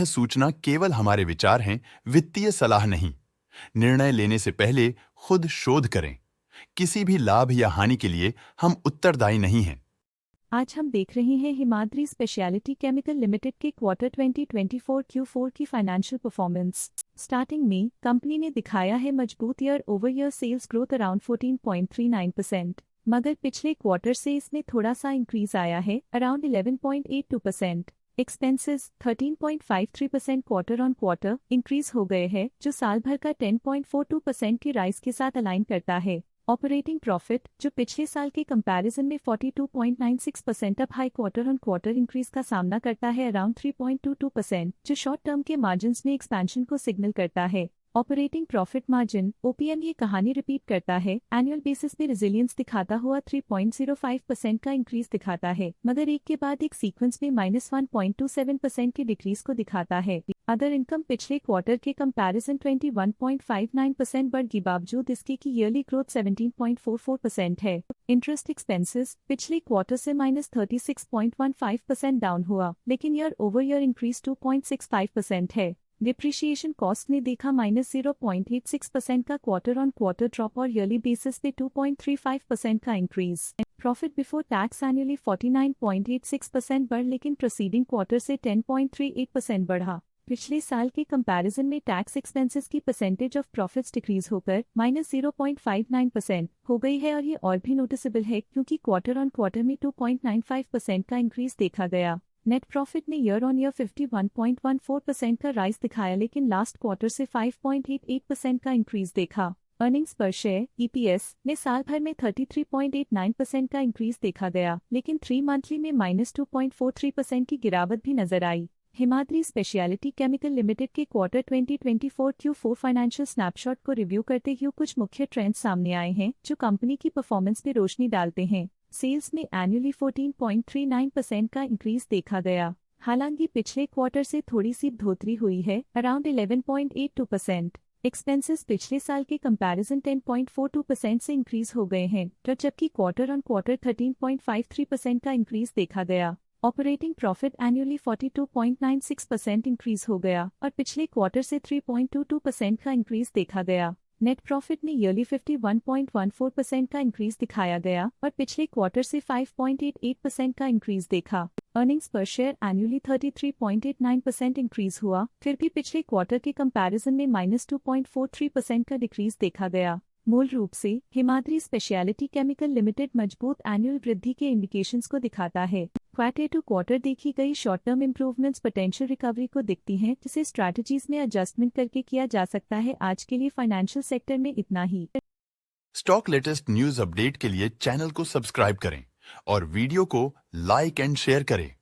सूचना केवल हमारे विचार हैं, वित्तीय सलाह नहीं। निर्णय लेने से पहले खुद शोध करें। किसी भी लाभ या हानि के लिए हम उत्तरदायी नहीं हैं। आज हम देख रहे हैं हिमाद्री स्पेशलिटी केमिकल लिमिटेड के क्वार्टर 2024 Q4 की फाइनेंशियल परफॉर्मेंस। स्टार्टिंग में कंपनी ने दिखाया है मजबूत year over year sales growth around 14.39%, मगर पिछले क्वार्टर से इसमें थोड़ा सा इंक्रीज आया है around 11.82%। Expenses 13.53% quarter on quarter increase हो गए हैं, जो साल भर का 10.42% की राइज के साथ अलाइन करता है। ऑपरेटिंग प्रॉफिट, जो पिछले साल के कंपैरिजन में 42.96% up high quarter on quarter increase का सामना करता है अराउंड 3.22%, जो शॉर्ट टर्म के मार्जिन्स में एक्सपेंशन को सिग्नल करता है। ऑपरेटिंग प्रॉफिट मार्जिन OPM ये कहानी रिपीट करता है, एनुअल बेसिस में रेजिलियंस दिखाता हुआ 3.05% का इंक्रीज दिखाता है, मगर एक के बाद एक सीक्वेंस में -1.27% की डिक्रीज को दिखाता है। अदर इनकम पिछले क्वार्टर के कंपैरिजन 21.59% बढ़ के बावजूद इसके की ईयरली ग्रोथ 17.44% है। इंटरेस्ट एक्सपेंसेस पिछले क्वार्टर से -36.15% डाउन हुआ, लेकिन ईयर ओवर ईयर इंक्रीज 2.65% है। डिप्रिशिएशन कॉस्ट ने देखा -0.86% का क्वार्टर ऑन क्वार्टर ड्रॉप और ईयरली बेसिस पे 2.35% का increase. Profit before tax annually 49.86% बढ़, लेकिन प्रोसीडिंग क्वार्टर से 10.38% बढ़ा। पिछले साल के कंपैरिजन में टैक्स एक्सपेंसेस की परसेंटेज ऑफ प्रॉफिट्स डिक्रीज होकर -0.59% हो गई है, और ये और भी नोटिसेबल है क्योंकि क्वार्टर ऑन क्वार्टर में 2.95% का इंक्रीज देखा गया। नेट प्रॉफिट ने ईयर ऑन ईयर 51.14% का राइज दिखाया, लेकिन लास्ट क्वार्टर से 5.88% का इंक्रीज देखा। अर्निंग्स पर शेयर EPS ने साल भर में 33.89% का इंक्रीज देखा गया, लेकिन 3 मंथली में -2.43% की गिरावट भी नजर आई। हिमाद्री स्पेशलिटी केमिकल लिमिटेड के क्वार्टर 2024 Q4 फाइनेंशियल स्नैपशॉट को रिव्यू करते हुए कुछ मुख्य ट्रेंड्स सामने आए हैं जो कंपनी की परफॉर्मेंस पे रोशनी डालते हैं। सेल्स में एनुअली 14.39% का इंक्रीज देखा गया, हालांकि पिछले क्वार्टर से थोड़ी सी बढ़ोतरी हुई है अराउंड 11.82%। एक्सपेंसेस पिछले साल के कंपैरिजन 10.42% से इंक्रीज हो गए हैं, तो जबकि क्वार्टर ऑन क्वार्टर 13.53% का इंक्रीज देखा गया। ऑपरेटिंग प्रॉफिट एनुअली 42.96% इंक्रीज हो गया और पिछले क्वार्टर से 3.22% का इंक्रीज देखा गया। नेट प्रॉफिट ने ईयरली 51.14% का इंक्रीज दिखाया गया और पिछले क्वार्टर से 5.88% का इंक्रीज देखा। अर्निंग्स पर शेयर एनुअली 33.89% इंक्रीज हुआ, फिर भी पिछले क्वार्टर के कंपैरिजन में -2.43% का डिक्रीज देखा गया। मूल रूप से हिमाद्री स्पेशलिटी केमिकल लिमिटेड मजबूत एनुअल वृद्धि के इंडिकेशंस को दिखाता है। क्वार्टर टू क्वार्टर देखी गई short term improvements potential recovery को दिखती हैं, जिसे स्ट्रैटेजीज में एडजस्टमेंट करके किया जा सकता है। आज के लिए फाइनेंशियल सेक्टर में इतना ही। स्टॉक लेटेस्ट न्यूज अपडेट के लिए चैनल को सब्सक्राइब करें और वीडियो को लाइक एंड शेयर करें।